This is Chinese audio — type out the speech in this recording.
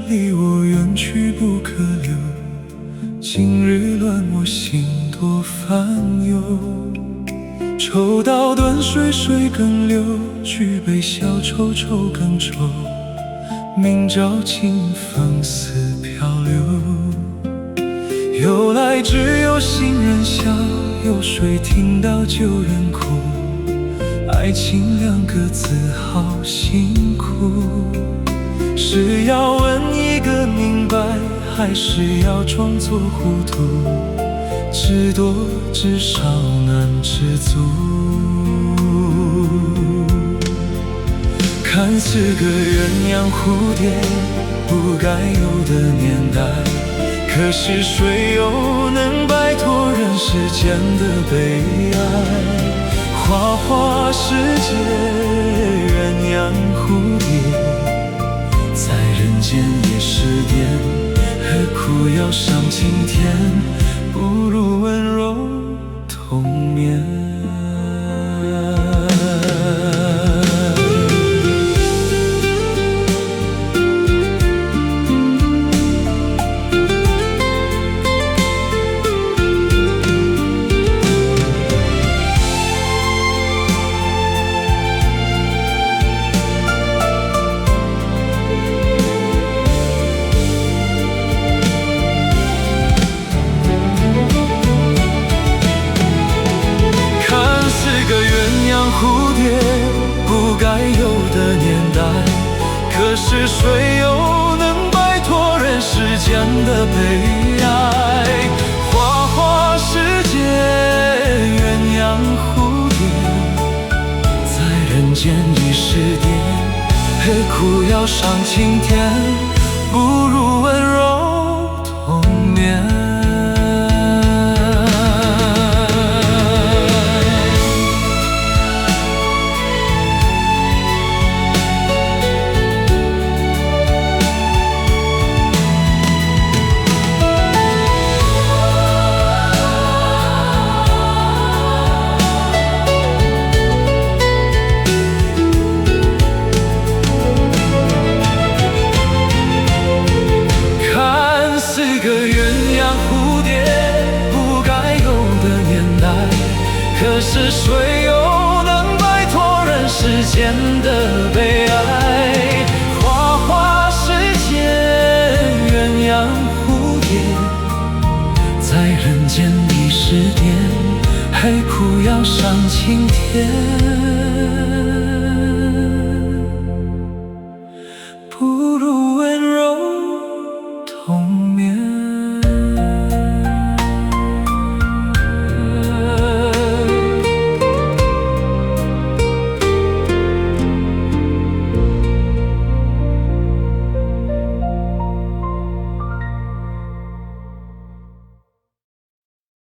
离我远去不可留，今日乱我心多烦忧。抽刀断水，水更流，举杯消愁，愁更愁。明朝清风似飘流，由来只有新人笑，有谁听到旧人哭？爱情两个字好辛苦，是要问一个明白，还是要装作糊涂？知多知少难知足。看似个鸳鸯蝴蝶，不该有的年代，可是谁又能摆脱人世间的悲哀？花花世界，鸳鸯蝴蝶，在人间也是癫，何苦要上青天？不如温柔同眠。蝴蝶不该有的年代，可是谁又能摆脱人世间的悲哀？花花世界，鸳鸯蝴蝶，在人间已是癫，何苦要上青天？不如温柔同眠。可是谁又能摆脱人世间的悲哀？花花世界，鸳鸯蝴蝶，在人间已是癫，何苦要上青天？